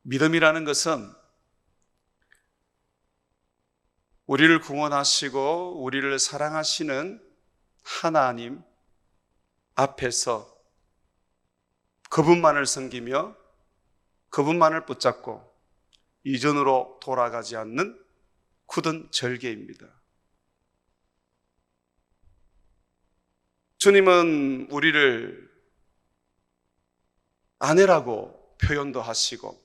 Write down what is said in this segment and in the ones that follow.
믿음이라는 것은 우리를 구원하시고 우리를 사랑하시는 하나님 앞에서 그분만을 섬기며 그분만을 붙잡고 이전으로 돌아가지 않는 굳은 절개입니다. 주님은 우리를 아내라고 표현도 하시고,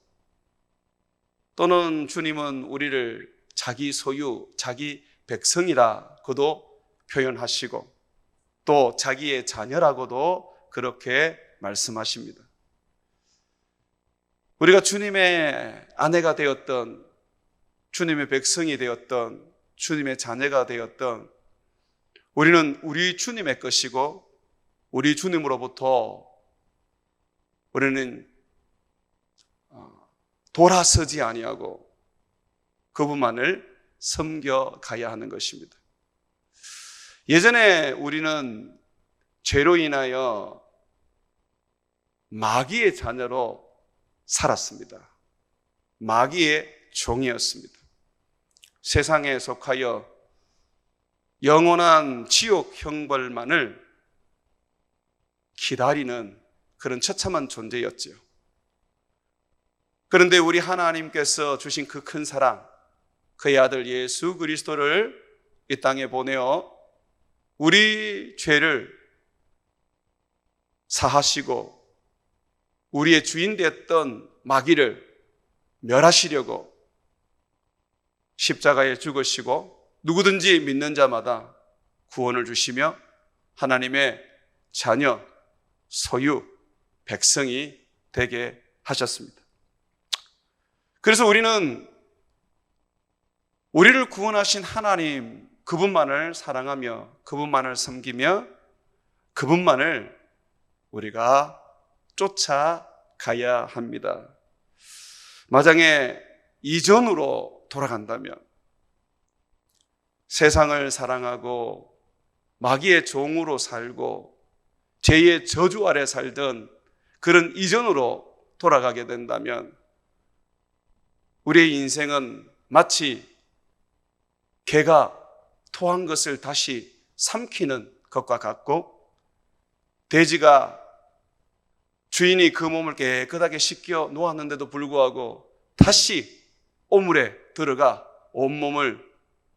또는 주님은 우리를 자기 소유, 자기 백성이라고도 표현하시고, 또 자기의 자녀라고도 그렇게 말씀하십니다. 우리가 주님의 아내가 되었던, 주님의 백성이 되었던, 주님의 자녀가 되었던, 우리는 우리 주님의 것이고 우리 주님으로부터 우리는 돌아서지 아니하고 그분만을 섬겨가야 하는 것입니다. 예전에 우리는 죄로 인하여 마귀의 자녀로 살았습니다. 마귀의 종이었습니다. 세상에 속하여 영원한 지옥 형벌만을 기다리는 그런 처참한 존재였죠. 그런데 우리 하나님께서 주신 그 큰 사랑, 그의 아들 예수 그리스도를 이 땅에 보내어 우리 죄를 사하시고 우리의 주인 되었던 마귀를 멸하시려고 십자가에 죽으시고 누구든지 믿는 자마다 구원을 주시며 하나님의 자녀, 소유, 백성이 되게 하셨습니다. 그래서 우리는 우리를 구원하신 하나님, 그분만을 사랑하며 그분만을 섬기며 그분만을 우리가 쫓아가야 합니다. 만약에 이전으로 돌아간다면, 세상을 사랑하고 마귀의 종으로 살고 죄의 저주 아래 살던 그런 이전으로 돌아가게 된다면 우리의 인생은 마치 개가 토한 것을 다시 삼키는 것과 같고, 돼지가 주인이 그 몸을 깨끗하게 씻겨 놓았는데도 불구하고 다시 오물에 들어가 온몸을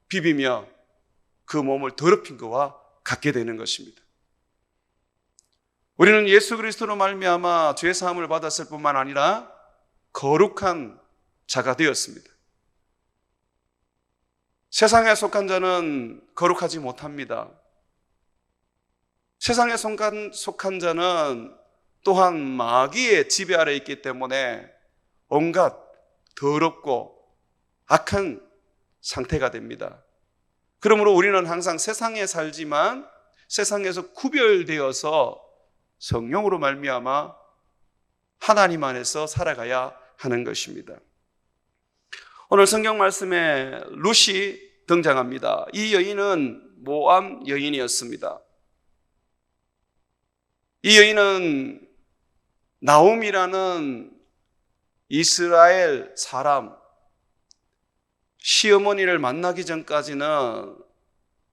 비비며 그 몸을 더럽힌 것과 같게 되는 것입니다. 우리는 예수 그리스도로 말미암아 죄 사함을 받았을 뿐만 아니라 거룩한 자가 되었습니다. 세상에 속한 자는 거룩하지 못합니다. 세상에 속한 자는 또한 마귀의 지배 아래 있기 때문에 온갖 더럽고 악한 상태가 됩니다. 그러므로 우리는 항상 세상에 살지만 세상에서 구별되어서 성령으로 말미암아 하나님 안에서 살아가야 하는 것입니다. 오늘 성경 말씀에 룻이 등장합니다. 이 여인은 모압 여인이었습니다. 이 여인은 나옴이라는 이스라엘 사람, 시어머니를 만나기 전까지는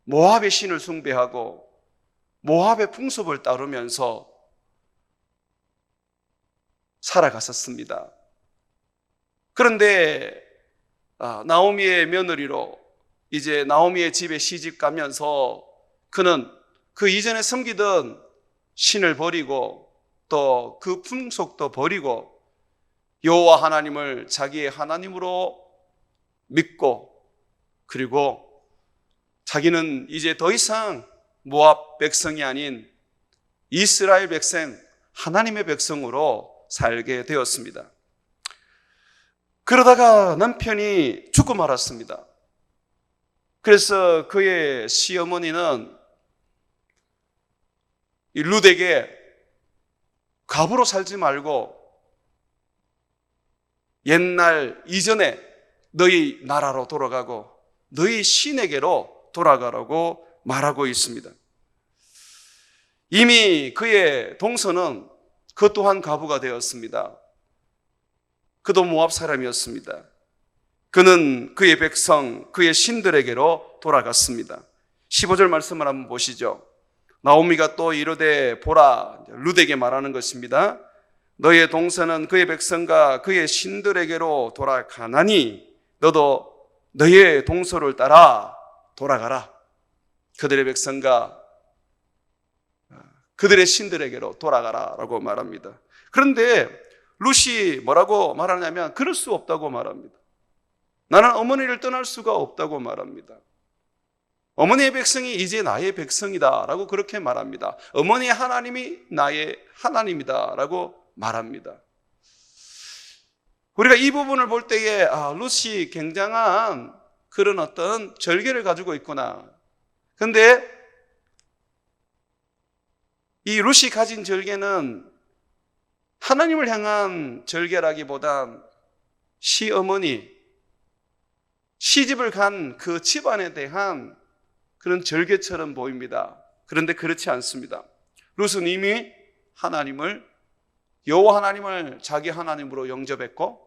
모압의 신을 숭배하고 모압의 풍습을 따르면서 살아갔었습니다. 그런데 나오미의 며느리로 이제 나오미의 집에 시집 가면서 그는 그 이전에 섬기던 신을 버리고 또 그 풍속도 버리고 여호와 하나님을 자기의 하나님으로 믿고, 그리고 자기는 이제 더 이상 모압 백성이 아닌 이스라엘 백성, 하나님의 백성으로 살게 되었습니다. 그러다가 남편이 죽고 말았습니다. 그래서 그의 시어머니는 이 룻에게 과부로 살지 말고 옛날 이전에 너희 나라로 돌아가고 너희 신에게로 돌아가라고 말하고 있습니다. 이미 그의 동서는 그 또한 과부가 되었습니다. 그도 모압 사람이었습니다. 그는 그의 백성, 그의 신들에게로 돌아갔습니다. 15절 말씀을 한번 보시죠. 나오미가 또 이르되 보라, 룻에게 말하는 것입니다. 너의 동서는 그의 백성과 그의 신들에게로 돌아가나니 너도 너의 동서를 따라 돌아가라. 그들의 백성과 그들의 신들에게로 돌아가라라고 말합니다. 그런데 룻이 뭐라고 말하냐면 그럴 수 없다고 말합니다. 나는 어머니를 떠날 수가 없다고 말합니다. 어머니의 백성이 이제 나의 백성이다 라고 그렇게 말합니다. 어머니의 하나님이 나의 하나님이다 라고 말합니다. 우리가 이 부분을 볼 때에 룻이 굉장한 그런 어떤 절개를 가지고 있구나. 그런데 이 룻이 가진 절개는 하나님을 향한 절개라기보단 시어머니, 시집을 간 그 집안에 대한 그런 절개처럼 보입니다. 그런데 그렇지 않습니다. 룻은 이미 여호와 하나님을 자기 하나님으로 영접했고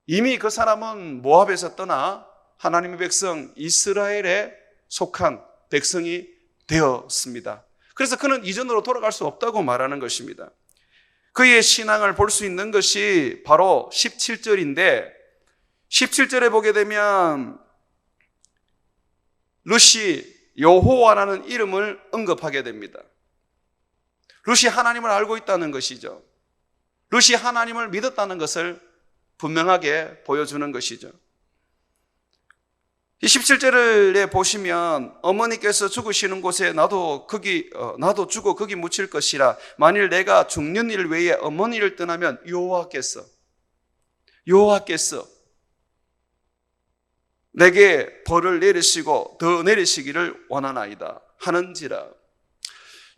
이미 그 사람은 모압에서 떠나 하나님의 백성 이스라엘에 속한 백성이 되었습니다. 그래서 그는 이전으로 돌아갈 수 없다고 말하는 것입니다. 그의 신앙을 볼 수 있는 것이 바로 17절인데 17절에 보게 되면 룻이 여호와라는 이름을 언급하게 됩니다. 룻이 하나님을 알고 있다는 것이죠. 룻이 하나님을 믿었다는 것을 분명하게 보여주는 것이죠. 이 17절에 보시면 어머니께서 죽으시는 곳에 나도 죽어 거기 묻힐 것이라. 만일 내가 죽는 일 외에 어머니를 떠나면 여호와께서 내게 벌을 내리시고 더 내리시기를 원하나이다 하는지라.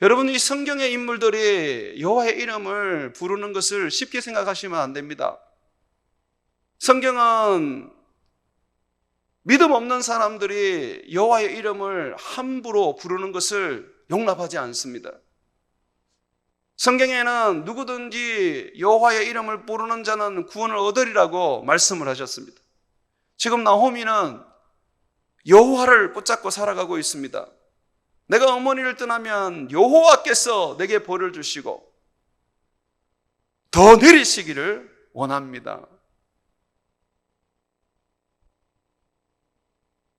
여러분, 이 성경의 인물들이 여호와의 이름을 부르는 것을 쉽게 생각하시면 안 됩니다. 성경은 믿음 없는 사람들이 여호와의 이름을 함부로 부르는 것을 용납하지 않습니다. 성경에는 누구든지 여호와의 이름을 부르는 자는 구원을 얻으리라고 말씀을 하셨습니다. 지금 나오미는 여호와를 붙잡고 살아가고 있습니다. 내가 어머니를 떠나면 여호와께서 내게 벌을 주시고 더 내리시기를 원합니다.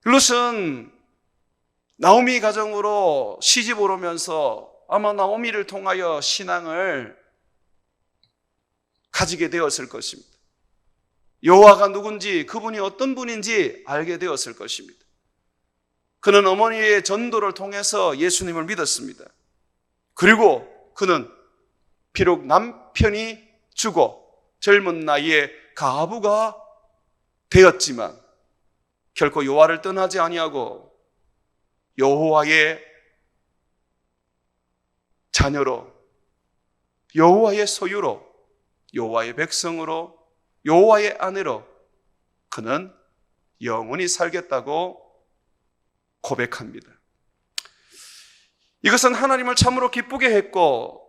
룻은 나오미 가정으로 시집을 오면서 아마 나오미를 통하여 신앙을 가지게 되었을 것입니다. 여호와가 누군지, 그분이 어떤 분인지 알게 되었을 것입니다. 그는 어머니의 전도를 통해서 예수님을 믿었습니다. 그리고 그는 비록 남편이 죽어 젊은 나이에 가부가 되었지만 결코 여호와를 떠나지 아니하고 여호와의 자녀로, 여호와의 소유로, 여호와의 백성으로, 여호와의 아내로 그는 영원히 살겠다고 고백합니다. 이것은 하나님을 참으로 기쁘게 했고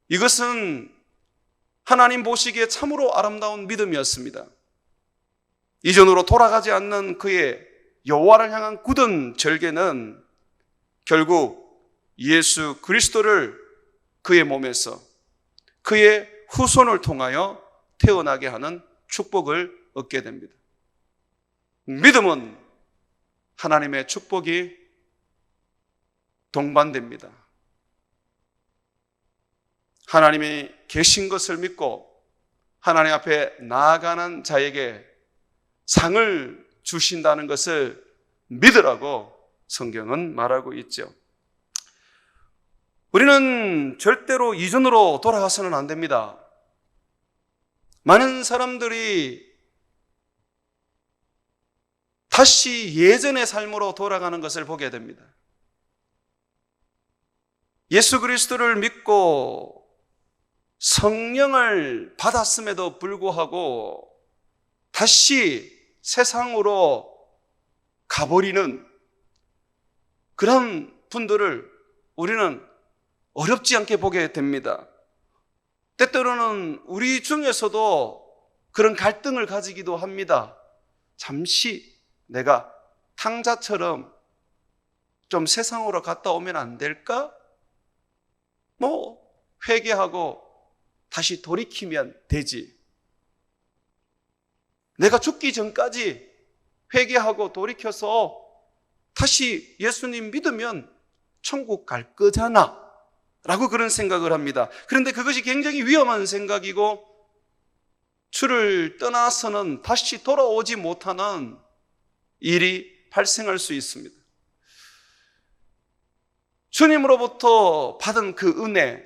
이것은 하나님 보시기에 참으로 아름다운 믿음이었습니다. 이전으로 돌아가지 않는 그의 여호와를 향한 굳은 절개는 결국 예수 그리스도를 그의 몸에서 그의 후손을 통하여 태어나게 하는 축복을 얻게 됩니다. 믿음은 하나님의 축복이 동반됩니다. 하나님이 계신 것을 믿고 하나님 앞에 나아가는 자에게 상을 주신다는 것을 믿으라고 성경은 말하고 있죠. 우리는 절대로 이전으로 돌아가서는 안 됩니다. 많은 사람들이 다시 예전의 삶으로 돌아가는 것을 보게 됩니다. 예수 그리스도를 믿고 성령을 받았음에도 불구하고 다시 세상으로 가버리는 그런 분들을 우리는 어렵지 않게 보게 됩니다. 때때로는 우리 중에서도 그런 갈등을 가지기도 합니다. 잠시 내가 탕자처럼 좀 세상으로 갔다 오면 안 될까? 회개하고 다시 돌이키면 되지. 내가 죽기 전까지 회개하고 돌이켜서 다시 예수님 믿으면 천국 갈 거잖아 라고 그런 생각을 합니다. 그런데 그것이 굉장히 위험한 생각이고 주를 떠나서는 다시 돌아오지 못하는 일이 발생할 수 있습니다. 주님으로부터 받은 그 은혜,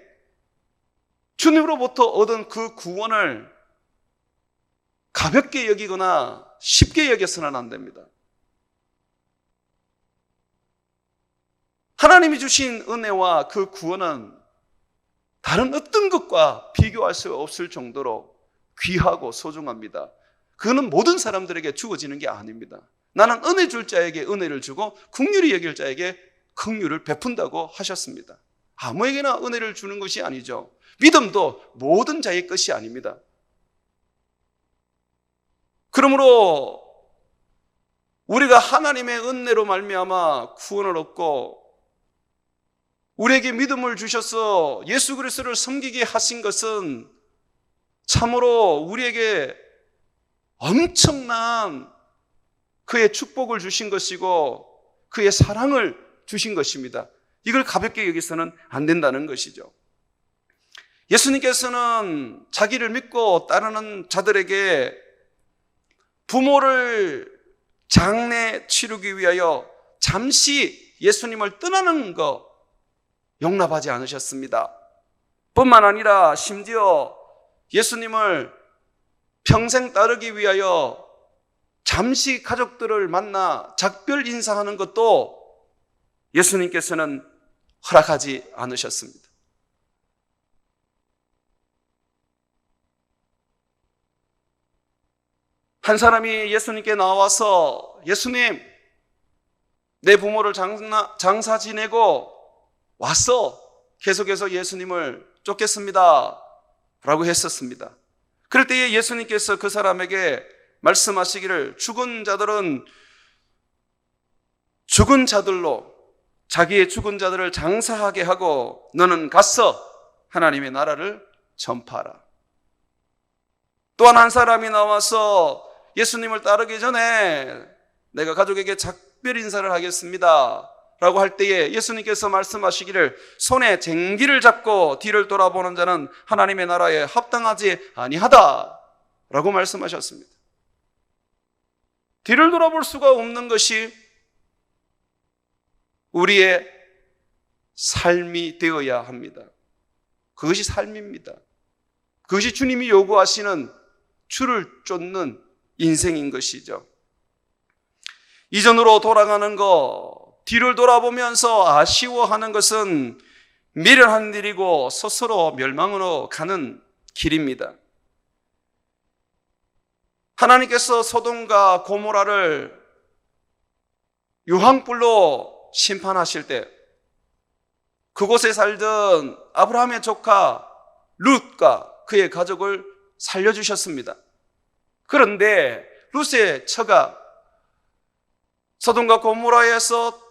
주님으로부터 얻은 그 구원을 가볍게 여기거나 쉽게 여겨서는 안 됩니다. 하나님이 주신 은혜와 그 구원은 다른 어떤 것과 비교할 수 없을 정도로 귀하고 소중합니다. 그거는 모든 사람들에게 주어지는 게 아닙니다. 나는 은혜 줄 자에게 은혜를 주고 긍휼히 여길 자에게 긍휼을 베푼다고 하셨습니다. 아무에게나 은혜를 주는 것이 아니죠. 믿음도 모든 자의 것이 아닙니다. 그러므로 우리가 하나님의 은혜로 말미암아 구원을 얻고 우리에게 믿음을 주셔서 예수 그리스도를 섬기게 하신 것은 참으로 우리에게 엄청난 그의 축복을 주신 것이고 그의 사랑을 주신 것입니다. 이걸 가볍게 여기서는 안 된다는 것이죠. 예수님께서는 자기를 믿고 따르는 자들에게 부모를 장례 치르기 위하여 잠시 예수님을 떠나는 것 용납하지 않으셨습니다. 뿐만 아니라 심지어 예수님을 평생 따르기 위하여 잠시 가족들을 만나 작별 인사하는 것도 예수님께서는 허락하지 않으셨습니다. 한 사람이 예수님께 나와서 예수님, 내 부모를 장사 지내고 와서 계속해서 예수님을 쫓겠습니다 라고 했었습니다. 그럴 때에 예수님께서 그 사람에게 말씀하시기를 죽은 자들은 죽은 자들로 자기의 죽은 자들을 장사하게 하고 너는 가서 하나님의 나라를 전파하라. 또한 한 사람이 나와서 예수님을 따르기 전에 내가 가족에게 작별 인사를 하겠습니다 라고 할 때에 예수님께서 말씀하시기를 손에 쟁기를 잡고 뒤를 돌아보는 자는 하나님의 나라에 합당하지 아니하다 라고 말씀하셨습니다. 뒤를 돌아볼 수가 없는 것이 우리의 삶이 되어야 합니다. 그것이 삶입니다. 그것이 주님이 요구하시는 주를 쫓는 인생인 것이죠. 이전으로 돌아가는 것, 뒤를 돌아보면서 아쉬워하는 것은 미련한 일이고 스스로 멸망으로 가는 길입니다. 하나님께서 소돔과 고모라를 유황불로 심판하실 때 그곳에 살던 아브라함의 조카 룻과 그의 가족을 살려주셨습니다. 그런데 룻의 처가 소돔과 고모라에서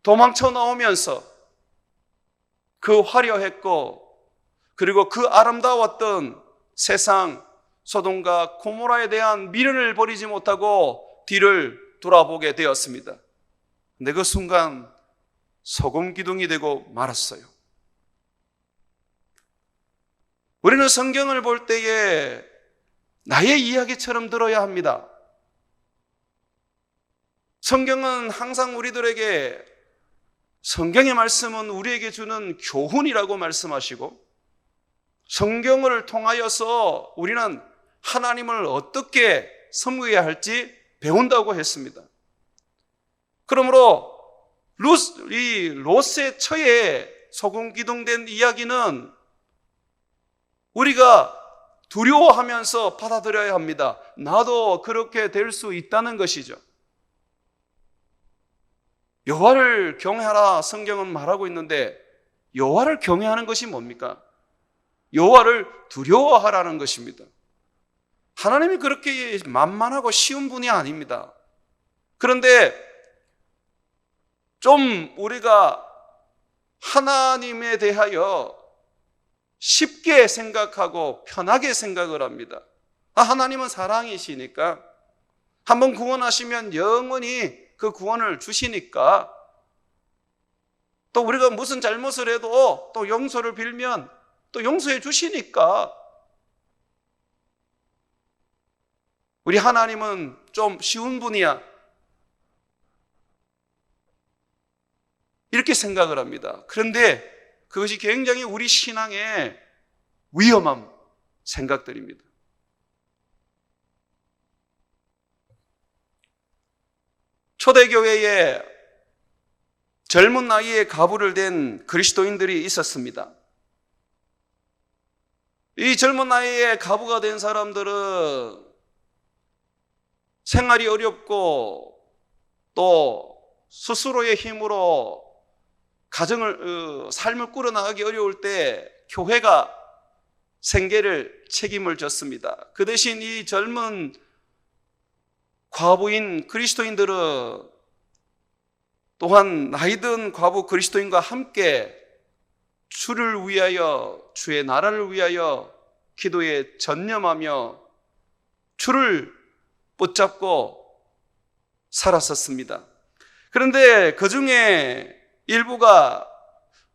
도망쳐 나오면서 그 화려했고 그리고 그 아름다웠던 세상 소돔과 고모라에 대한 미련을 버리지 못하고 뒤를 돌아보게 되었습니다. 근데 그 순간 소금 기둥이 되고 말았어요. 우리는 성경을 볼 때에 나의 이야기처럼 들어야 합니다. 성경은 항상 우리들에게 성경의 말씀은 우리에게 주는 교훈이라고 말씀하시고 성경을 통하여서 우리는 하나님을 어떻게 섬겨야 할지 배운다고 했습니다. 그러므로 롯의 처에 소금 기둥된 이야기는 우리가 두려워하면서 받아들여야 합니다. 나도 그렇게 될 수 있다는 것이죠. 여호와를 경외하라 성경은 말하고 있는데 여호와를 경외하는 것이 뭡니까? 여호와를 두려워하라는 것입니다. 하나님이 그렇게 만만하고 쉬운 분이 아닙니다. 그런데 좀 우리가 하나님에 대하여 쉽게 생각하고 편하게 생각을 합니다. 하나님은 사랑이시니까, 한번 구원하시면 영원히 그 구원을 주시니까, 또 우리가 무슨 잘못을 해도 또 용서를 빌면 또 용서해 주시니까, 우리 하나님은 좀 쉬운 분이야, 이렇게 생각을 합니다. 그런데 그것이 굉장히 우리 신앙의 위험한 생각들입니다. 초대교회에 젊은 나이에 가부를 댄 그리스도인들이 있었습니다. 이 젊은 나이에 가부가 된 사람들은 생활이 어렵고 또 스스로의 힘으로 삶을 꾸려나가기 어려울 때 교회가 생계를 책임을 졌습니다. 그 대신 이 젊은 과부인 그리스도인들은 또한 나이든 과부 그리스도인과 함께 주를 위하여, 주의 나라를 위하여 기도에 전념하며 주를 붙잡고 살았었습니다. 그런데 그 중에 일부가,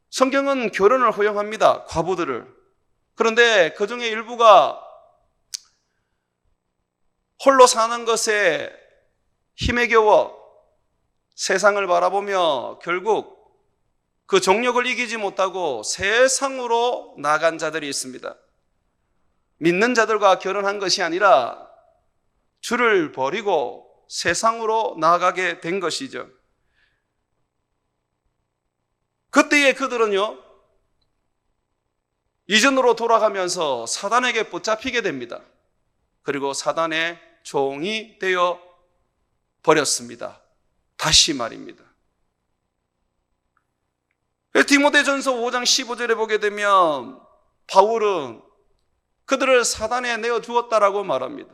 성경은 결혼을 허용합니다, 과부들을. 그런데 그 중에 일부가 홀로 사는 것에 힘에 겨워 세상을 바라보며 결국 그 정욕을 이기지 못하고 세상으로 나간 자들이 있습니다. 믿는 자들과 결혼한 것이 아니라 주를 버리고 세상으로 나아가게 된 것이죠. 그때의 그들은요, 이전으로 돌아가면서 사단에게 붙잡히게 됩니다. 그리고 사단의 종이 되어 버렸습니다. 다시 말입니다. 디모데전서 5장 15절에 보게 되면 바울은 그들을 사단에 내어주었다라고 말합니다.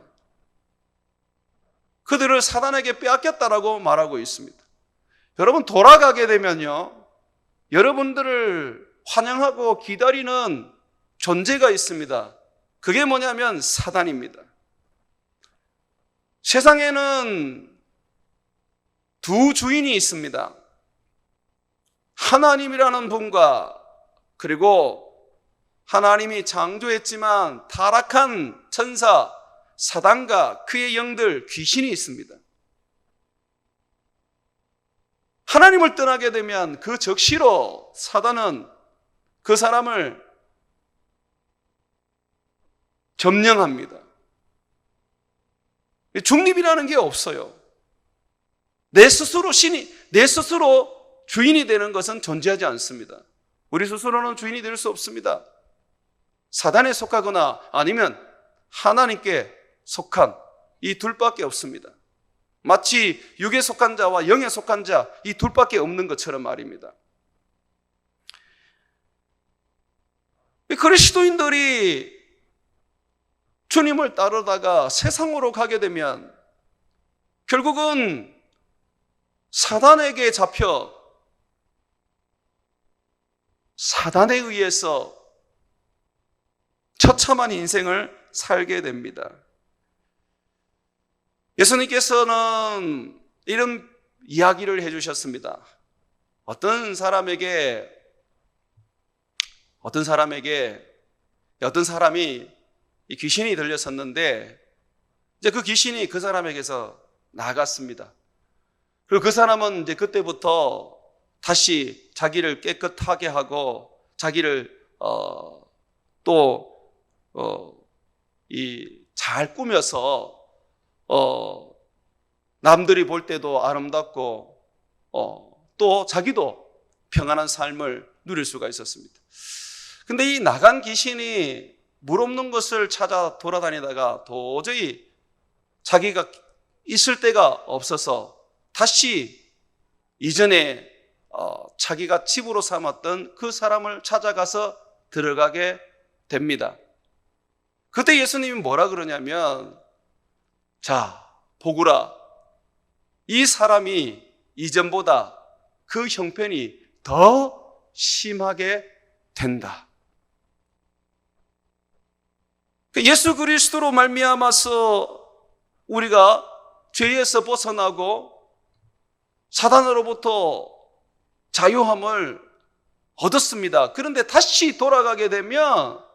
그들을 사단에게 빼앗겼다라고 말하고 있습니다. 여러분, 돌아가게 되면요, 여러분들을 환영하고 기다리는 존재가 있습니다. 그게 뭐냐면 사단입니다. 세상에는 두 주인이 있습니다. 하나님이라는 분과, 그리고 하나님이 창조했지만 타락한 천사 사단과 그의 영들, 귀신이 있습니다. 하나님을 떠나게 되면 그 적시로 사단은 그 사람을 점령합니다. 중립이라는 게 없어요. 내 스스로 주인이 되는 것은 존재하지 않습니다. 우리 스스로는 주인이 될 수 없습니다. 사단에 속하거나 아니면 하나님께 속한 이 둘밖에 없습니다. 마치 육에 속한 자와 영에 속한 자, 이 둘밖에 없는 것처럼 말입니다. 그리스도인들이 주님을 따르다가 세상으로 가게 되면 결국은 사단에게 잡혀 사단에 의해서 처참한 인생을 살게 됩니다. 예수님께서는 이런 이야기를 해주셨습니다. 어떤 사람이 이 귀신이 들렸었는데 이제 그 귀신이 그 사람에게서 나갔습니다. 그리고 그 사람은 이제 그때부터 다시 자기를 깨끗하게 하고 자기를 잘 꾸며서 남들이 볼 때도 아름답고 또 자기도 평안한 삶을 누릴 수가 있었습니다. 근데 이 나간 귀신이 물 없는 것을 찾아 돌아다니다가 도저히 자기가 있을 데가 없어서 다시 이전에 자기가 집으로 삼았던 그 사람을 찾아가서 들어가게 됩니다. 그때 예수님이 뭐라 그러냐면, 자, 보구라. 이 사람이 이전보다 그 형편이 더 심하게 된다. 예수 그리스도로 말미암아서 우리가 죄에서 벗어나고 사단으로부터 자유함을 얻었습니다. 그런데 다시 돌아가게 되면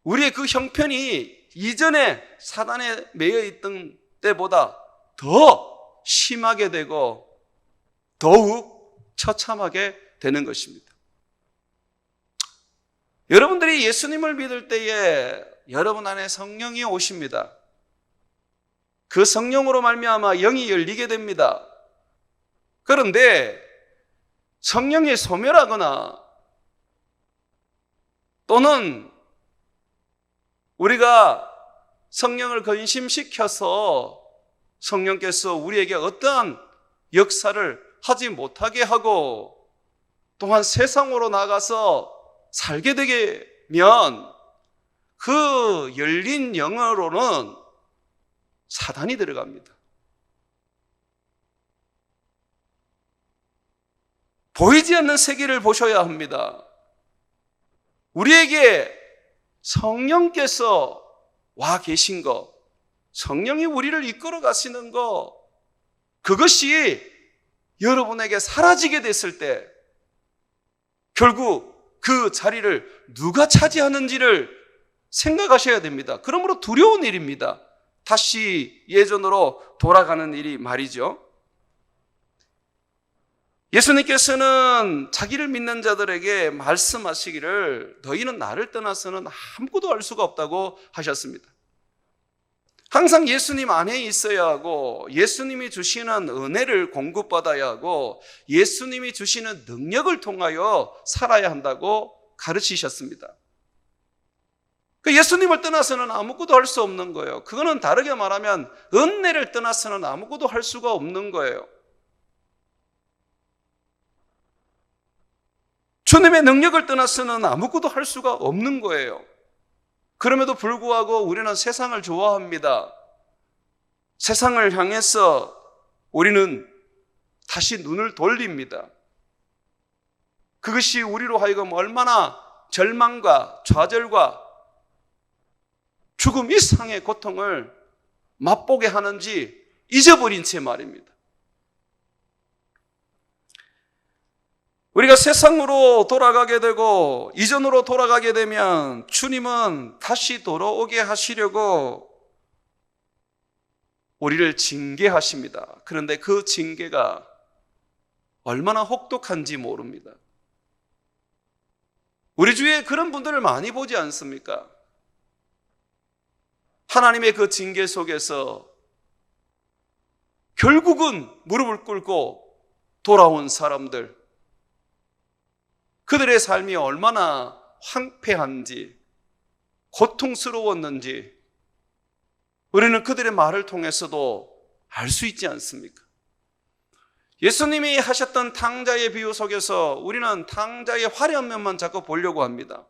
우리의 그 형편이 이전에 사단에 매여 있던 때보다 더 심하게 되고 더욱 처참하게 되는 것입니다. 여러분들이 예수님을 믿을 때에 여러분 안에 성령이 오십니다. 그 성령으로 말미암아 영이 열리게 됩니다. 그런데 성령이 소멸하거나 또는 우리가 성령을 근심시켜서 성령께서 우리에게 어떠한 역사를 하지 못하게 하고 또한 세상으로 나가서 살게 되면 그 열린 영으로는 사단이 들어갑니다. 보이지 않는 세계를 보셔야 합니다. 우리에게 성령께서 와 계신 것, 성령이 우리를 이끌어 가시는 것, 그것이 여러분에게 사라지게 됐을 때 결국 그 자리를 누가 차지하는지를 생각하셔야 됩니다. 그러므로 두려운 일입니다. 다시 예전으로 돌아가는 일이 말이죠. 예수님께서는 자기를 믿는 자들에게 말씀하시기를 너희는 나를 떠나서는 아무것도 알 수가 없다고 하셨습니다. 항상 예수님 안에 있어야 하고 예수님이 주시는 은혜를 공급받아야 하고 예수님이 주시는 능력을 통하여 살아야 한다고 가르치셨습니다. 예수님을 떠나서는 아무것도 할 수 없는 거예요. 그거는 다르게 말하면 은혜를 떠나서는 아무것도 할 수가 없는 거예요. 주님의 능력을 떠나서는 아무것도 할 수가 없는 거예요. 그럼에도 불구하고 우리는 세상을 좋아합니다. 세상을 향해서 우리는 다시 눈을 돌립니다. 그것이 우리로 하여금 얼마나 절망과 좌절과 죽음 이상의 고통을 맛보게 하는지 잊어버린 채 말입니다. 우리가 세상으로 돌아가게 되고 이전으로 돌아가게 되면 주님은 다시 돌아오게 하시려고 우리를 징계하십니다. 그런데 그 징계가 얼마나 혹독한지 모릅니다. 우리 주위에 그런 분들을 많이 보지 않습니까? 하나님의 그 징계 속에서 결국은 무릎을 꿇고 돌아온 사람들, 그들의 삶이 얼마나 황폐한지, 고통스러웠는지 우리는 그들의 말을 통해서도 알 수 있지 않습니까? 예수님이 하셨던 탕자의 비유 속에서 우리는 탕자의 화려한 면만 자꾸 보려고 합니다.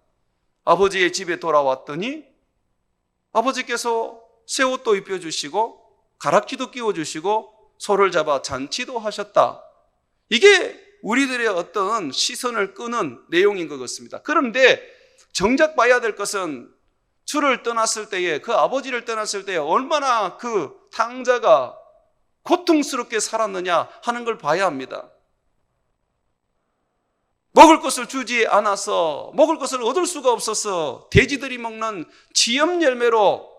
아버지의 집에 돌아왔더니 아버지께서 새 옷도 입혀주시고 가락지도 끼워주시고 소를 잡아 잔치도 하셨다. 이게 우리들의 어떤 시선을 끄는 내용인 것 같습니다. 그런데 정작 봐야 될 것은 주를 떠났을 때에, 그 아버지를 떠났을 때에 얼마나 그 탕자가 고통스럽게 살았느냐 하는 걸 봐야 합니다. 먹을 것을 주지 않아서, 먹을 것을 얻을 수가 없어서 돼지들이 먹는 지염 열매로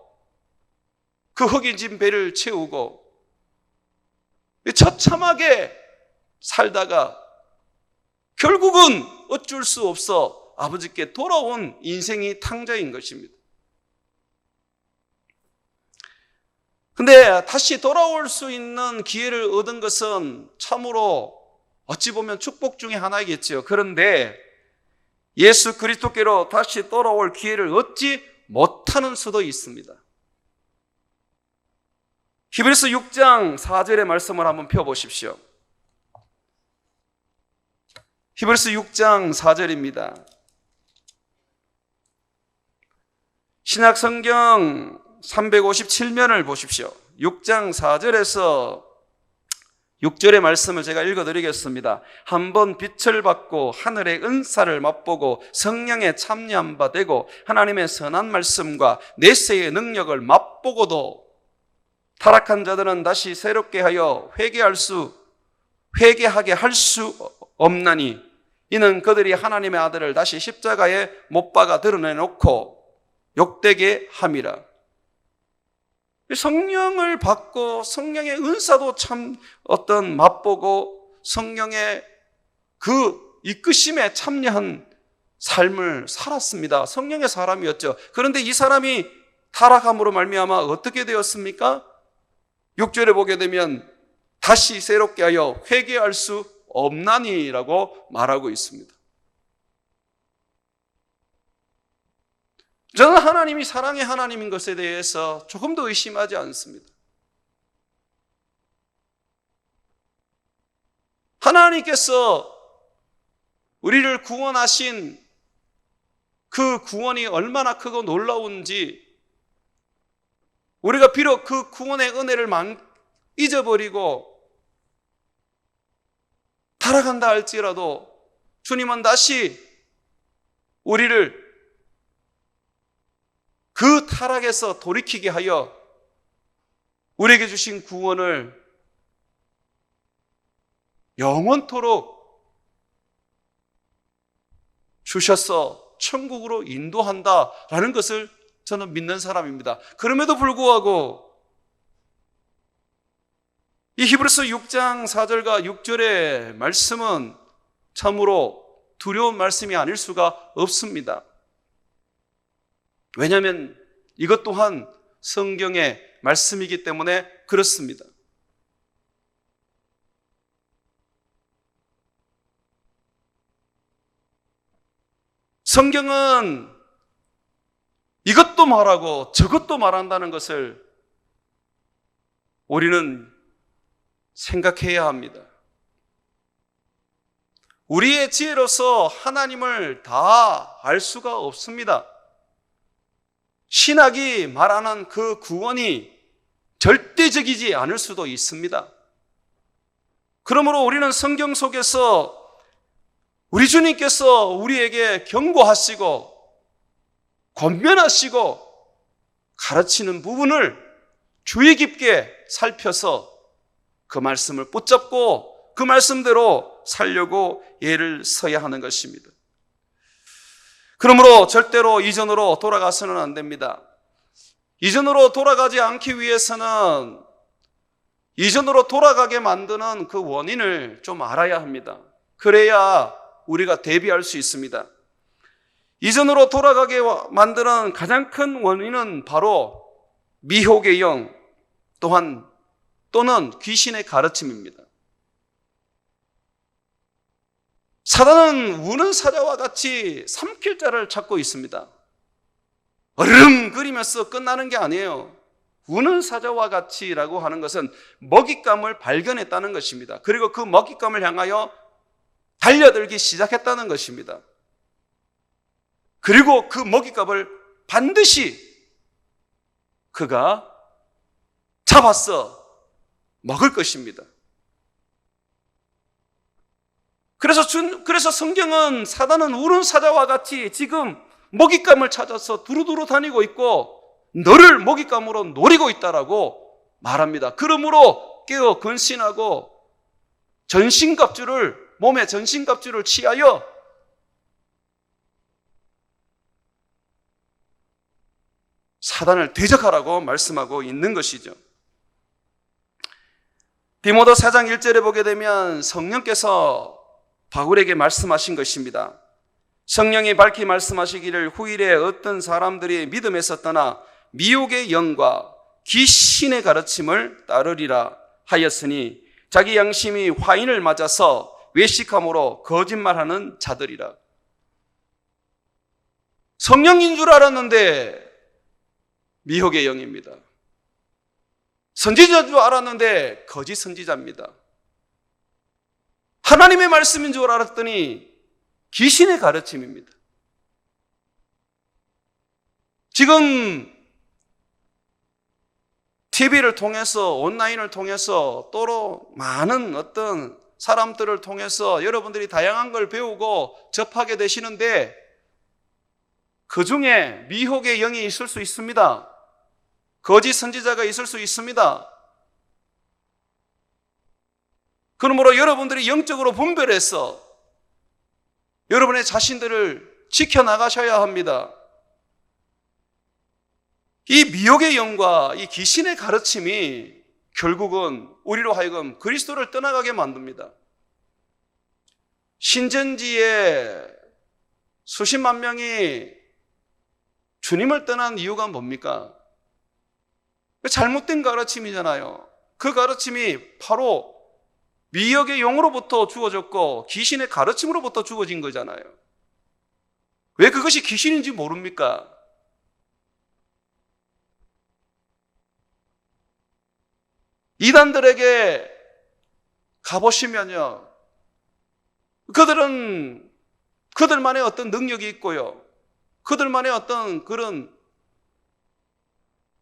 그 허기진 배를 채우고 처참하게 살다가 결국은 어쩔 수 없어 아버지께 돌아온 인생이 탕자인 것입니다. 근데 다시 돌아올 수 있는 기회를 얻은 것은 참으로 어찌 보면 축복 중에 하나이겠죠. 그런데 예수 그리스도께로 다시 돌아올 기회를 얻지 못하는 수도 있습니다. 히브리서 6장 4절의 말씀을 한번 펴보십시오. 히브리서 6장 4절입니다. 신약성경 357면을 보십시오. 6장 4절에서 6절의 말씀을 제가 읽어드리겠습니다. 한번 빛을 받고 하늘의 은사를 맛보고 성령에 참여한 바 되고 하나님의 선한 말씀과 내세의 능력을 맛보고도 타락한 자들은 다시 새롭게 하여 회개하게 할 수 없나니 이는 그들이 하나님의 아들을 다시 십자가에 못 박아 드러내놓고 욕되게 함이라. 성령을 받고 성령의 은사도 참 맛보고 성령의 그 이끄심에 참여한 삶을 살았습니다. 성령의 사람이었죠. 그런데 이 사람이 타락함으로 말미암아 어떻게 되었습니까? 6절에 보게 되면 다시 새롭게 하여 회개할 수 없나니라고 말하고 있습니다. 저는 하나님이 사랑의 하나님인 것에 대해서 조금도 의심하지 않습니다. 하나님께서 우리를 구원하신 그 구원이 얼마나 크고 놀라운지, 우리가 비록 그 구원의 은혜를 잊어버리고 타락한다 할지라도 주님은 다시 우리를 그 타락에서 돌이키게 하여 우리에게 주신 구원을 영원토록 주셔서 천국으로 인도한다라는 것을 저는 믿는 사람입니다. 그럼에도 불구하고 이 히브리서 6장 4절과 6절의 말씀은 참으로 두려운 말씀이 아닐 수가 없습니다. 왜냐하면 이것 또한 성경의 말씀이기 때문에 그렇습니다. 성경은 이것도 말하고 저것도 말한다는 것을 우리는 생각해야 합니다. 우리의 지혜로서 하나님을 다 알 수가 없습니다. 신학이 말하는 그 구원이 절대적이지 않을 수도 있습니다. 그러므로 우리는 성경 속에서 우리 주님께서 우리에게 경고하시고 권면하시고 가르치는 부분을 주의 깊게 살펴서 그 말씀을 붙잡고 그 말씀대로 살려고 애를 써야 하는 것입니다. 그러므로 절대로 이전으로 돌아가서는 안 됩니다. 이전으로 돌아가지 않기 위해서는 이전으로 돌아가게 만드는 그 원인을 좀 알아야 합니다. 그래야 우리가 대비할 수 있습니다. 이전으로 돌아가게 만드는 가장 큰 원인은 바로 미혹의 영 또는 귀신의 가르침입니다. 사단은 우는 사자와 같이 삼킬 자를 찾고 있습니다. 어름거리면서 끝나는 게 아니에요. 우는 사자와 같이라고 하는 것은 먹잇감을 발견했다는 것입니다. 그리고 그 먹잇감을 향하여 달려들기 시작했다는 것입니다. 그리고 그 먹잇감을 반드시 그가 잡아서 먹을 것입니다. 그래서 성경은 사단은 우는 사자와 같이 지금 먹잇감을 찾아서 두루두루 다니고 있고 너를 먹잇감으로 노리고 있다라고 말합니다. 그러므로 깨어 근신하고 몸에 전신갑주를 취하여 사단을 대적하라고 말씀하고 있는 것이죠. 디모데 4장 1절에 보게 되면 성령께서 바울에게 말씀하신 것입니다. 성령이 밝히 말씀하시기를 후일에 어떤 사람들이 믿음에서 떠나 미혹의 영과 귀신의 가르침을 따르리라 하였으니 자기 양심이 화인을 맞아서 외식함으로 거짓말하는 자들이라. 성령인 줄 알았는데 미혹의 영입니다. 선지자인 줄 알았는데 거짓 선지자입니다. 하나님의 말씀인 줄 알았더니 귀신의 가르침입니다. 지금 TV를 통해서, 온라인을 통해서, 또로 많은 어떤 사람들을 통해서 여러분들이 다양한 걸 배우고 접하게 되시는데, 그 중에 미혹의 영이 있을 수 있습니다. 거짓 선지자가 있을 수 있습니다. 그러므로 여러분들이 영적으로 분별해서 여러분의 자신들을 지켜나가셔야 합니다. 이 미혹의 영과 이 귀신의 가르침이 결국은 우리로 하여금 그리스도를 떠나가게 만듭니다. 신천지에 수십만 명이 주님을 떠난 이유가 뭡니까? 잘못된 가르침이잖아요. 그 가르침이 바로 미혹의 영으로부터 주어졌고 귀신의 가르침으로부터 주어진 거잖아요. 왜 그것이 귀신인지 모릅니까? 이단들에게 가보시면요, 그들은 그들만의 어떤 능력이 있고요, 그들만의 어떤 그런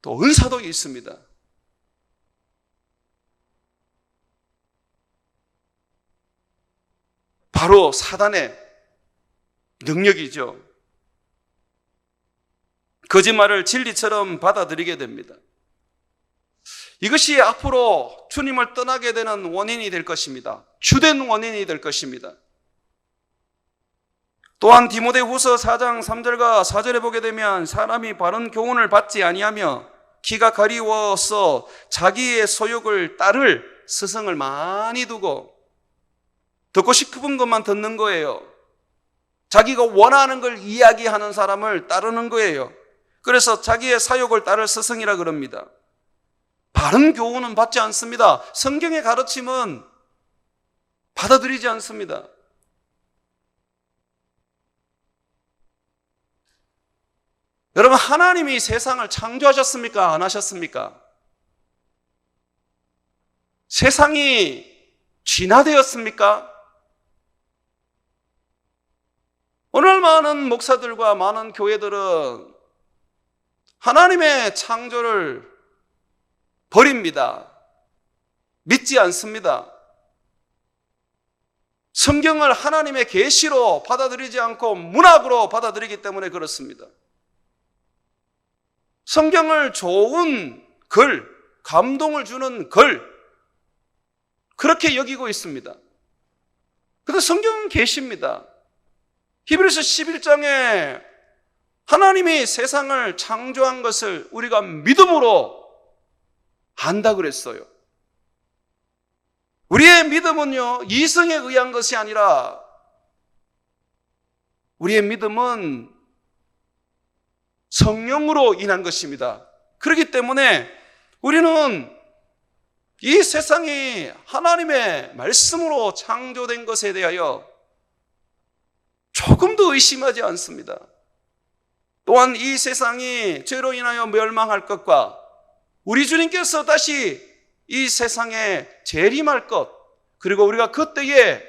또 은사도 있습니다. 바로 사단의 능력이죠. 거짓말을 진리처럼 받아들이게 됩니다. 이것이 앞으로 주님을 떠나게 되는 원인이 될 것입니다. 주된 원인이 될 것입니다. 또한 디모데후서 4장 3절과 4절에 보게 되면 사람이 바른 교훈을 받지 아니하며 귀가 가리워서 자기의 소욕을 따를 스승을 많이 두고 듣고 싶은 것만 듣는 거예요. 자기가 원하는 걸 이야기하는 사람을 따르는 거예요. 그래서 자기의 사욕을 따를 스승이라 그럽니다. 바른 교훈은 받지 않습니다. 성경의 가르침은 받아들이지 않습니다. 여러분, 하나님이 세상을 창조하셨습니까? 안 하셨습니까? 세상이 진화되었습니까? 오늘 많은 목사들과 많은 교회들은 하나님의 창조를 버립니다. 믿지 않습니다. 성경을 하나님의 계시로 받아들이지 않고 문학으로 받아들이기 때문에 그렇습니다. 성경을 좋은 글, 감동을 주는 글, 그렇게 여기고 있습니다. 그런데 성경은 계시입니다. 히브리서 11장에 하나님이 세상을 창조한 것을 우리가 믿음으로 안다 그랬어요. 우리의 믿음은요, 이성에 의한 것이 아니라 우리의 믿음은 성령으로 인한 것입니다. 그렇기 때문에 우리는 이 세상이 하나님의 말씀으로 창조된 것에 대하여 조금도 의심하지 않습니다. 또한 이 세상이 죄로 인하여 멸망할 것과 우리 주님께서 다시 이 세상에 재림할 것, 그리고 우리가 그때에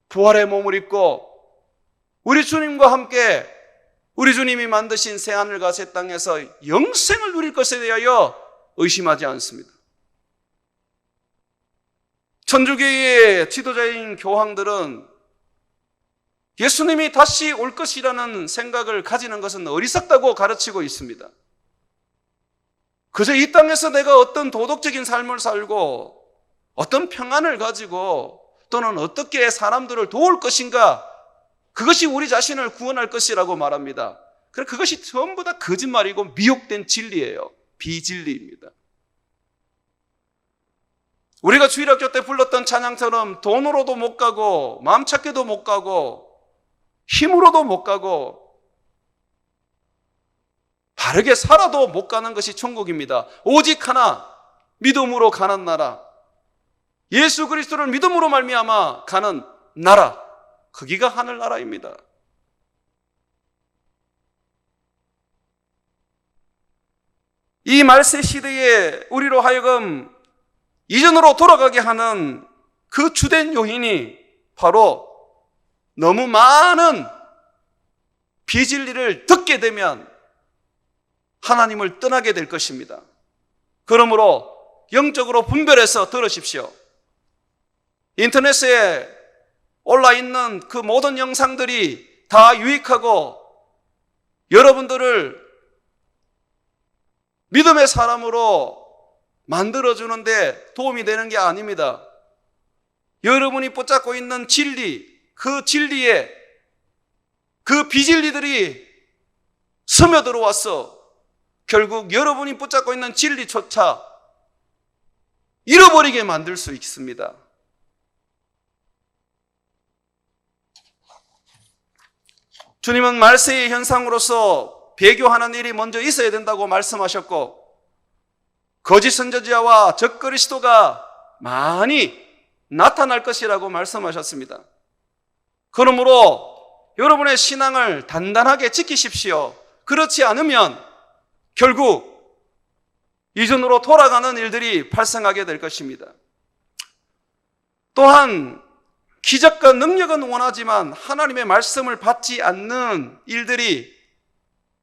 부활의 몸을 입고 우리 주님과 함께 우리 주님이 만드신 새하늘과 새 땅에서 영생을 누릴 것에 대하여 의심하지 않습니다. 천주교의 지도자인 교황들은 예수님이 다시 올 것이라는 생각을 가지는 것은 어리석다고 가르치고 있습니다. 그저 이 땅에서 내가 어떤 도덕적인 삶을 살고 어떤 평안을 가지고 또는 어떻게 사람들을 도울 것인가, 그것이 우리 자신을 구원할 것이라고 말합니다. 그래서 그것이 전부 다 거짓말이고 미혹된 진리예요. 비진리입니다. 우리가 주일학교 때 불렀던 찬양처럼 돈으로도 못 가고 마음 찾게도 못 가고 힘으로도 못 가고 바르게 살아도 못 가는 것이 천국입니다. 오직 하나, 믿음으로 가는 나라, 예수 그리스도를 믿음으로 말미암아 가는 나라, 거기가 하늘나라입니다. 이 말세 시대에 우리로 하여금 이전으로 돌아가게 하는 그 주된 요인이 바로 너무 많은 비진리를 듣게 되면 하나님을 떠나게 될 것입니다. 그러므로 영적으로 분별해서 들으십시오. 인터넷에 올라있는 그 모든 영상들이 다 유익하고 여러분들을 믿음의 사람으로 만들어주는데 도움이 되는 게 아닙니다. 여러분이 붙잡고 있는 진리, 그 진리에 그 비진리들이 스며들어와서 결국 여러분이 붙잡고 있는 진리조차 잃어버리게 만들 수 있습니다. 주님은 말세의 현상으로서 배교하는 일이 먼저 있어야 된다고 말씀하셨고, 거짓 선지자와 적그리스도가 많이 나타날 것이라고 말씀하셨습니다. 그러므로 여러분의 신앙을 단단하게 지키십시오. 그렇지 않으면 결국 이전으로 돌아가는 일들이 발생하게 될 것입니다. 또한 기적과 능력은 원하지만 하나님의 말씀을 받지 않는 일들이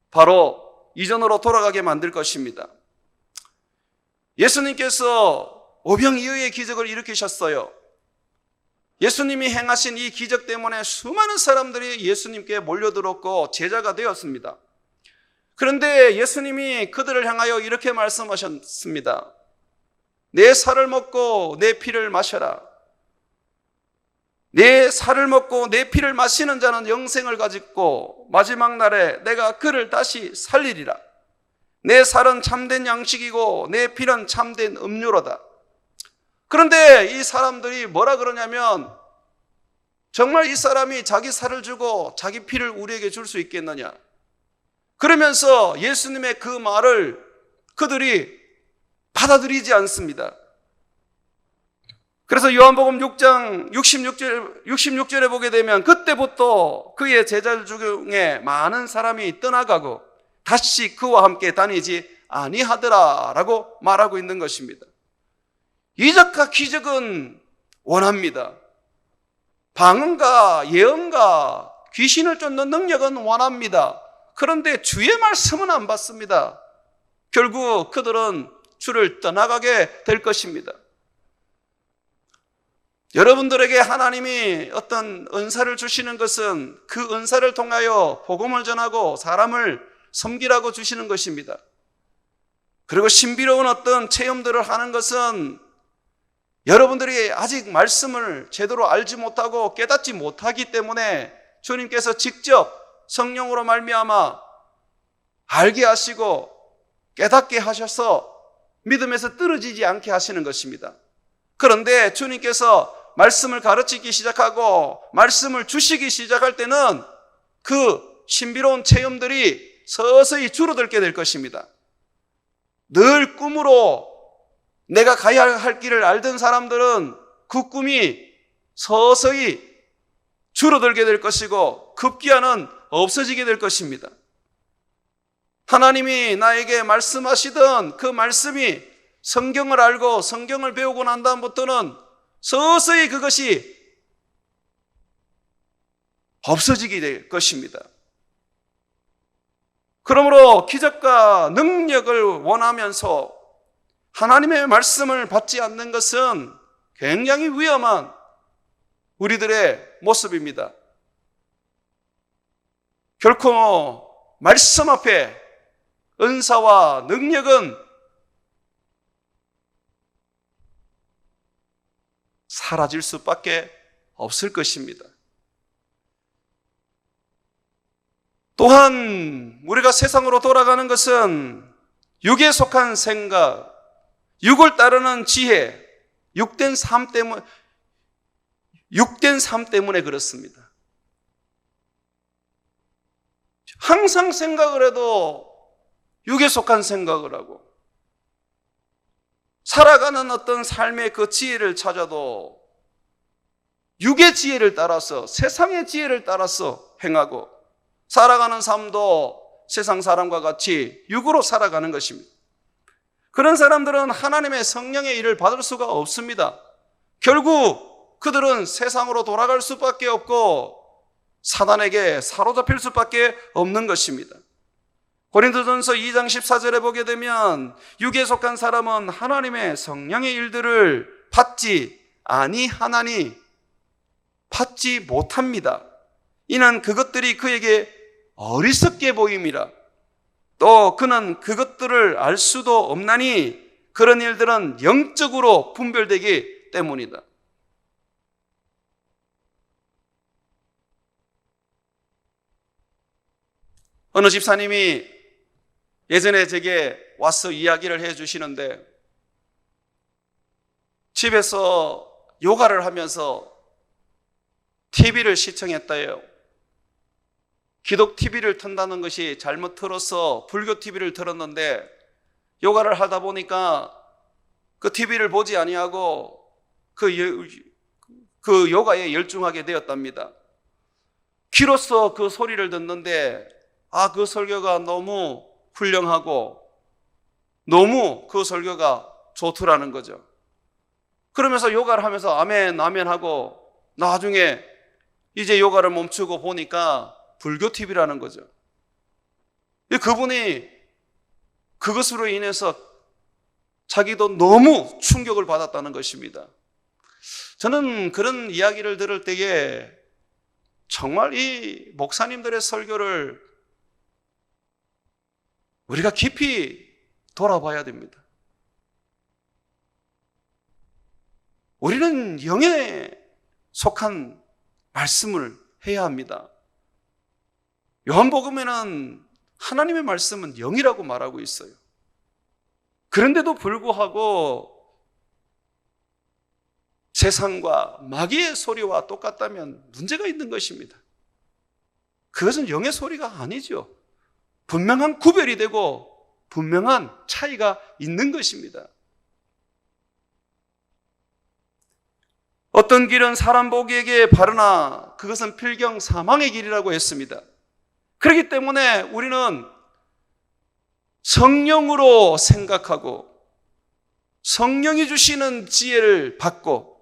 바로 이전으로 돌아가게 만들 것입니다. 예수님께서 오병이어의 기적을 일으키셨어요. 예수님이 행하신 이 기적 때문에 수많은 사람들이 예수님께 몰려들었고 제자가 되었습니다. 그런데 예수님이 그들을 향하여 이렇게 말씀하셨습니다. 내 살을 먹고 내 피를 마셔라. 내 살을 먹고 내 피를 마시는 자는 영생을 가지고 마지막 날에 내가 그를 다시 살리리라. 내 살은 참된 양식이고 내 피는 참된 음료로다. 그런데 이 사람들이 뭐라 그러냐면, 정말 이 사람이 자기 살을 주고 자기 피를 우리에게 줄 수 있겠느냐. 그러면서 예수님의 그 말을 그들이 받아들이지 않습니다. 그래서 요한복음 6장 66절에 보게 되면 그때부터 그의 제자들 중에 많은 사람이 떠나가고 다시 그와 함께 다니지 아니하더라라고 말하고 있는 것입니다. 이적과 기적은 원합니다. 방언과 예언과 귀신을 쫓는 능력은 원합니다. 그런데 주의 말씀은 안 받습니다. 결국 그들은 주를 떠나가게 될 것입니다. 여러분들에게 하나님이 어떤 은사를 주시는 것은 그 은사를 통하여 복음을 전하고 사람을 섬기라고 주시는 것입니다. 그리고 신비로운 어떤 체험들을 하는 것은 여러분들이 아직 말씀을 제대로 알지 못하고 깨닫지 못하기 때문에 주님께서 직접 성령으로 말미암아 알게 하시고 깨닫게 하셔서 믿음에서 떨어지지 않게 하시는 것입니다. 그런데 주님께서 말씀을 가르치기 시작하고 말씀을 주시기 시작할 때는 그 신비로운 체험들이 서서히 줄어들게 될 것입니다. 늘 꿈으로 내가 가야 할 길을 알던 사람들은 그 꿈이 서서히 줄어들게 될 것이고 급기야는 없어지게 될 것입니다. 하나님이 나에게 말씀하시던 그 말씀이 성경을 알고 성경을 배우고 난 다음부터는 서서히 그것이 없어지게 될 것입니다. 그러므로 기적과 능력을 원하면서 하나님의 말씀을 받지 않는 것은 굉장히 위험한 우리들의 모습입니다. 결코 말씀 앞에 은사와 능력은 사라질 수밖에 없을 것입니다. 또한 우리가 세상으로 돌아가는 것은 육에 속한 생각, 육을 따르는 지혜, 육된 삶 때문에 그렇습니다. 항상 생각을 해도 육에 속한 생각을 하고 살아가는 어떤 삶의 그 지혜를 찾아도 육의 지혜를 따라서 세상의 지혜를 따라서 행하고 살아가는 삶도 세상 사람과 같이 육으로 살아가는 것입니다. 그런 사람들은 하나님의 성령의 일을 받을 수가 없습니다. 결국 그들은 세상으로 돌아갈 수밖에 없고 사단에게 사로잡힐 수밖에 없는 것입니다. 고린도전서 2장 14절에 보게 되면 육에 속한 사람은 하나님의 성령의 일들을 받지 아니하나니 받지 못합니다. 이는 그것들이 그에게 어리석게 보임이라. 또 그는 그것들을 알 수도 없나니 그런 일들은 영적으로 분별되기 때문이다. 어느 집사님이 예전에 제게 와서 이야기를 해 주시는데, 집에서 요가를 하면서 TV를 시청했다요. 기독 TV를 튼다는 것이 잘못 틀어서 불교 TV를 틀었는데, 요가를 하다 보니까 그 TV를 보지 아니하고 그 요가에 열중하게 되었답니다. 귀로서 그 소리를 듣는데 그 설교가 너무 훌륭하고 너무 그 설교가 좋더라는 거죠. 그러면서 요가를 하면서 아멘 아멘 하고 나중에 이제 요가를 멈추고 보니까 불교 TV라는 거죠. 그분이 그것으로 인해서 자기도 너무 충격을 받았다는 것입니다. 저는 그런 이야기를 들을 때에 정말 이 목사님들의 설교를 우리가 깊이 돌아봐야 됩니다. 우리는 영에 속한 말씀을 해야 합니다. 요한복음에는 하나님의 말씀은 영이라고 말하고 있어요. 그런데도 불구하고 세상과 마귀의 소리와 똑같다면 문제가 있는 것입니다. 그것은 영의 소리가 아니죠. 분명한 구별이 되고 분명한 차이가 있는 것입니다. 어떤 길은 사람 보기에게 바르나 그것은 필경 사망의 길이라고 했습니다. 그렇기 때문에 우리는 성령으로 생각하고 성령이 주시는 지혜를 받고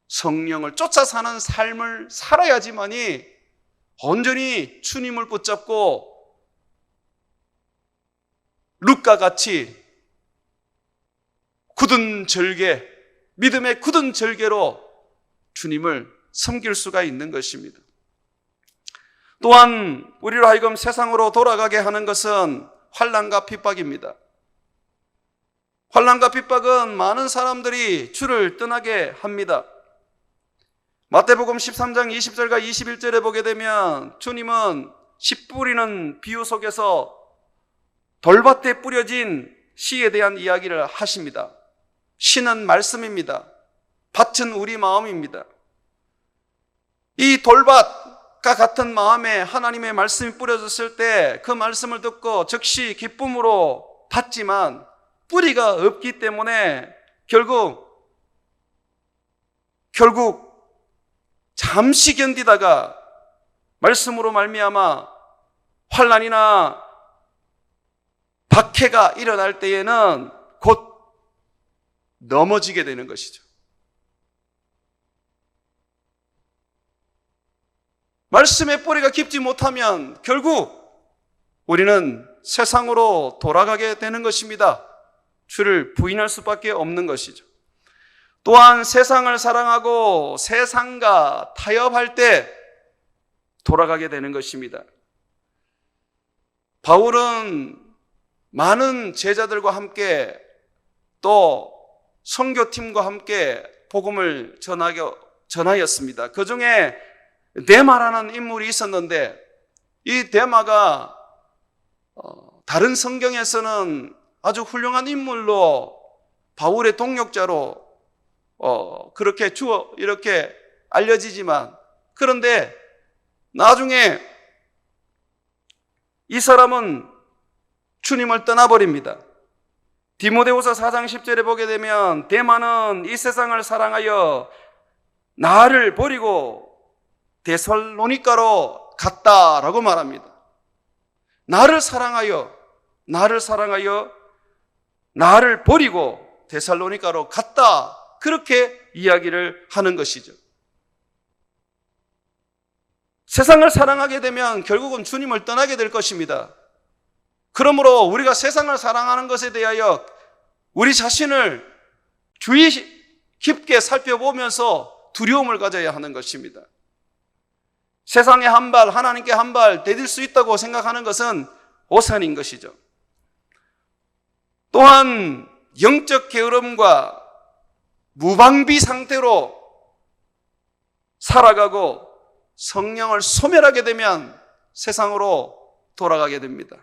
성령을 쫓아 사는 삶을 살아야지만이 온전히 주님을 붙잡고 룻과 같이 굳은 절개, 믿음의 굳은 절개로 주님을 섬길 수가 있는 것입니다. 또한 우리로 하여금 세상으로 돌아가게 하는 것은 환난과 핍박입니다. 환난과 핍박은 많은 사람들이 주를 떠나게 합니다. 마태복음 13장 20절과 21절에 보게 되면 주님은 씨 뿌리는 비유 속에서 돌밭에 뿌려진 씨에 대한 이야기를 하십니다. 씨는 말씀입니다. 밭은 우리 마음입니다. 이 돌밭과 같은 마음에 하나님의 말씀이 뿌려졌을 때 그 말씀을 듣고 즉시 기쁨으로 받지만 뿌리가 없기 때문에 결국 잠시 견디다가 말씀으로 말미암아 환난이나 박해가 일어날 때에는 곧 넘어지게 되는 것이죠. 말씀의 뿌리가 깊지 못하면 결국 우리는 세상으로 돌아가게 되는 것입니다. 주를 부인할 수밖에 없는 것이죠. 또한 세상을 사랑하고 세상과 타협할 때 돌아가게 되는 것입니다. 바울은 많은 제자들과 함께 또 선교팀과 함께 복음을 전하였습니다. 그 중에 데마라는 인물이 있었는데 이 데마가 다른 성경에서는 아주 훌륭한 인물로 바울의 동역자로 그렇게 이렇게 알려지지만 그런데 나중에 이 사람은 주님을 떠나버립니다. 디모데후서 4장 10절에 보게 되면 데마는 이 세상을 사랑하여 나를 버리고 데살로니가로 갔다라고 말합니다. 나를 사랑하여 나를 버리고 데살로니가로 갔다, 그렇게 이야기를 하는 것이죠. 세상을 사랑하게 되면 결국은 주님을 떠나게 될 것입니다. 그러므로 우리가 세상을 사랑하는 것에 대하여 우리 자신을 주의 깊게 살펴보면서 두려움을 가져야 하는 것입니다. 세상에 한 발, 하나님께 한 발 디딜 수 있다고 생각하는 것은 오산인 것이죠. 또한 영적 게으름과 무방비 상태로 살아가고 성령을 소멸하게 되면 세상으로 돌아가게 됩니다.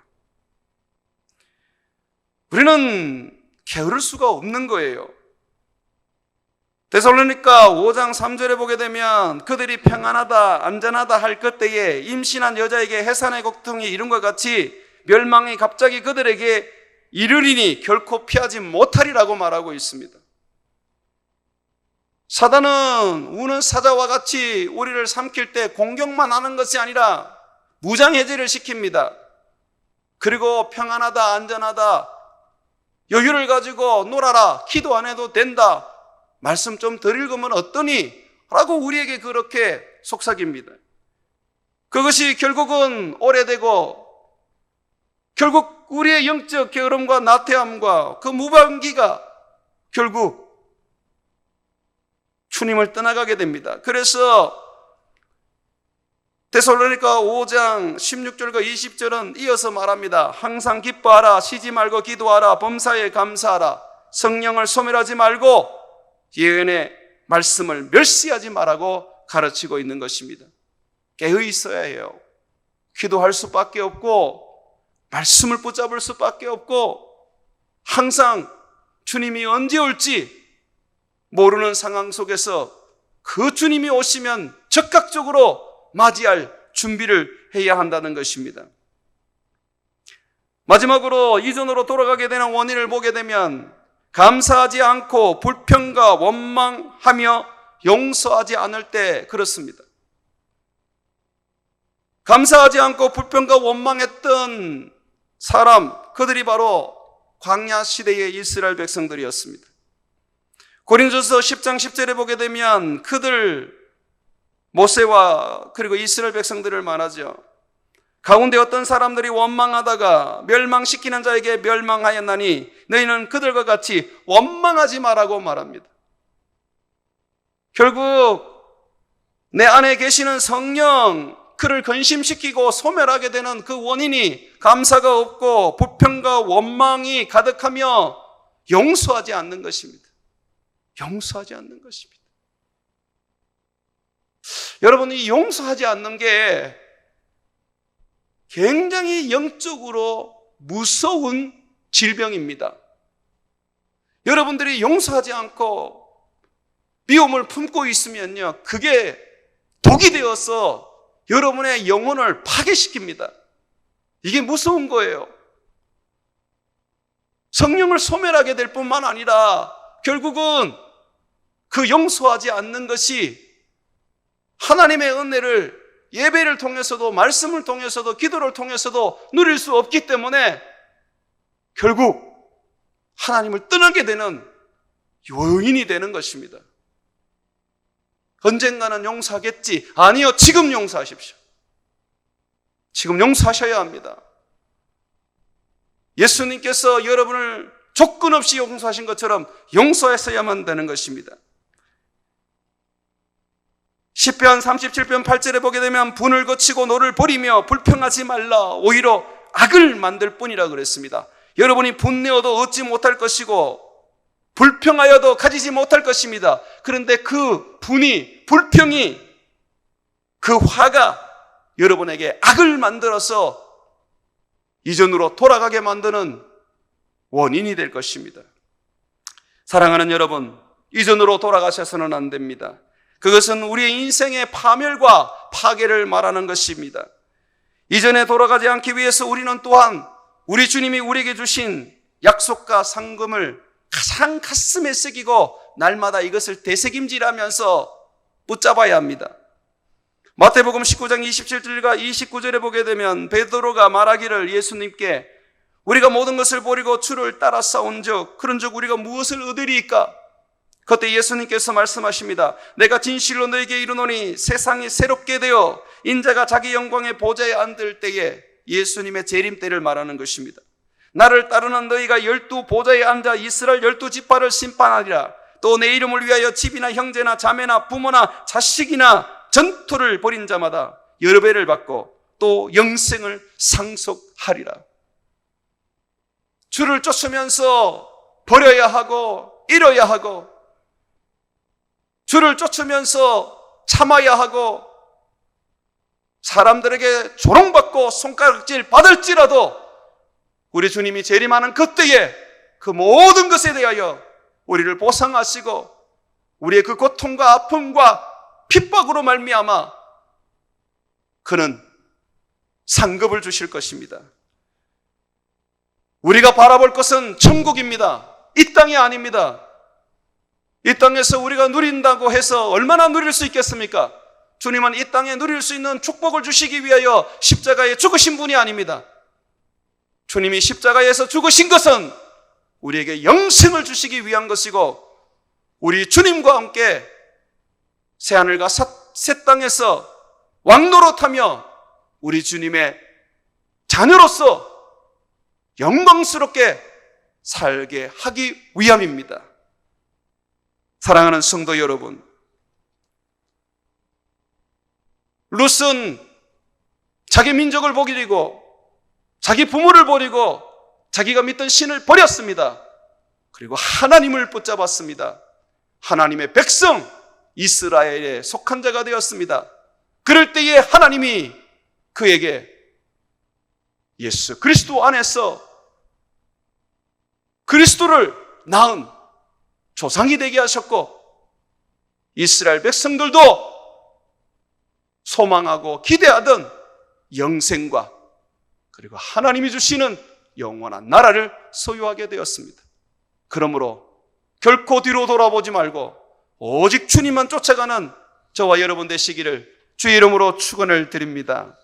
우리는 게으를 수가 없는 거예요. 데살로니가 5장 3절에 보게 되면 그들이 평안하다 안전하다 할 그때에 임신한 여자에게 해산의 고통이 이룬 것 같이 멸망이 갑자기 그들에게 이르리니 결코 피하지 못하리라고 말하고 있습니다. 사단은 우는 사자와 같이 우리를 삼킬 때 공격만 하는 것이 아니라 무장해제를 시킵니다. 그리고 평안하다 안전하다 여유를 가지고 놀아라 기도 안 해도 된다 말씀 좀 덜 읽으면 어떠니? 라고 우리에게 그렇게 속삭입니다. 그것이 결국은 오래되고 결국 우리의 영적 게으름과 나태함과 그 무방기가 결국 주님을 떠나가게 됩니다. 그래서 데살로니가 5장 16절과 20절은 이어서 말합니다. 항상 기뻐하라, 쉬지 말고 기도하라, 범사에 감사하라, 성령을 소멸하지 말고 예언의 말씀을 멸시하지 말라고 가르치고 있는 것입니다. 깨어 있어야 해요. 기도할 수밖에 없고 말씀을 붙잡을 수밖에 없고 항상 주님이 언제 올지 모르는 상황 속에서 그 주님이 오시면 적극적으로 맞이할 준비를 해야 한다는 것입니다. 마지막으로 이전으로 돌아가게 되는 원인을 보게 되면 감사하지 않고 불평과 원망하며 용서하지 않을 때 그렇습니다. 감사하지 않고 불평과 원망했던 사람, 그들이 바로 광야 시대의 이스라엘 백성들이었습니다. 고린도서 10장 10절에 보게 되면 그들 모세와 그리고 이스라엘 백성들을 말하죠. 가운데 어떤 사람들이 원망하다가 멸망시키는 자에게 멸망하였나니 너희는 그들과 같이 원망하지 말라고 말합니다. 결국 내 안에 계시는 성령, 그를 근심시키고 소멸하게 되는 그 원인이 감사가 없고 불평과 원망이 가득하며 용서하지 않는 것입니다. 용서하지 않는 것입니다. 여러분, 이 용서하지 않는 게 굉장히 영적으로 무서운 질병입니다. 여러분들이 용서하지 않고 미움을 품고 있으면요, 그게 독이 되어서 여러분의 영혼을 파괴시킵니다. 이게 무서운 거예요. 성령을 소멸하게 될 뿐만 아니라 결국은 그 용서하지 않는 것이 하나님의 은혜를 예배를 통해서도 말씀을 통해서도 기도를 통해서도 누릴 수 없기 때문에 결국 하나님을 떠나게 되는 요인이 되는 것입니다. 언젠가는 용서하겠지. 아니요, 지금 용서하십시오. 지금 용서하셔야 합니다. 예수님께서 여러분을 조건 없이 용서하신 것처럼 용서했어야만 되는 것입니다. 시편 37편 8절에 보게 되면 분을 거치고 노를 버리며 불평하지 말라, 오히려 악을 만들 뿐이라 그랬습니다. 여러분이 분내어도 얻지 못할 것이고 불평하여도 가지지 못할 것입니다. 그런데 그 분이, 불평이, 그 화가 여러분에게 악을 만들어서 이전으로 돌아가게 만드는 원인이 될 것입니다. 사랑하는 여러분, 이전으로 돌아가셔서는 안 됩니다. 그것은 우리의 인생의 파멸과 파괴를 말하는 것입니다. 이전에 돌아가지 않기 위해서 우리는 또한 우리 주님이 우리에게 주신 약속과 상금을 가장 가슴에 새기고 날마다 이것을 되새김질하면서 붙잡아야 합니다. 마태복음 19장 27절과 29절에 보게 되면 베드로가 말하기를 예수님께 우리가 모든 것을 버리고 주를 따라 싸운즉 그런즉 우리가 무엇을 얻으리이까? 그때 예수님께서 말씀하십니다. 내가 진실로 너에게 이르노니 세상이 새롭게 되어 인자가 자기 영광의 보좌에 앉을 때에 예수님의 재림 때를 말하는 것입니다. 나를 따르는 너희가 12 보좌에 앉아 이스라엘 12지파를 심판하리라. 또 내 이름을 위하여 집이나 형제나 자매나 부모나 자식이나 전토를 벌인 자마다 여러 배를 받고 또 영생을 상속하리라. 주를 쫓으면서 버려야 하고 잃어야 하고, 주를 쫓으면서 참아야 하고, 사람들에게 조롱받고 손가락질 받을지라도 우리 주님이 재림하는 그때에 그 모든 것에 대하여 우리를 보상하시고 우리의 그 고통과 아픔과 핍박으로 말미암아 그는 상급을 주실 것입니다. 우리가 바라볼 것은 천국입니다. 이 땅이 아닙니다. 이 땅에서 우리가 누린다고 해서 얼마나 누릴 수 있겠습니까? 주님은 이 땅에 누릴 수 있는 축복을 주시기 위하여 십자가에 죽으신 분이 아닙니다. 주님이 십자가에서 죽으신 것은 우리에게 영생을 주시기 위한 것이고, 우리 주님과 함께 새하늘과 새 땅에서 왕노릇하며 우리 주님의 자녀로서 영광스럽게 살게 하기 위함입니다. 사랑하는 성도 여러분, 룻은 자기 민족을 버리고 자기 부모를 버리고 자기가 믿던 신을 버렸습니다. 그리고 하나님을 붙잡았습니다. 하나님의 백성 이스라엘에 속한 자가 되었습니다. 그럴 때에 하나님이 그에게 예수 그리스도 안에서 그리스도를 낳은 조상이 되게 하셨고, 이스라엘 백성들도 소망하고 기대하던 영생과 그리고 하나님이 주시는 영원한 나라를 소유하게 되었습니다. 그러므로 결코 뒤로 돌아보지 말고 오직 주님만 쫓아가는 저와 여러분 되시기를 주의 이름으로 축원을 드립니다.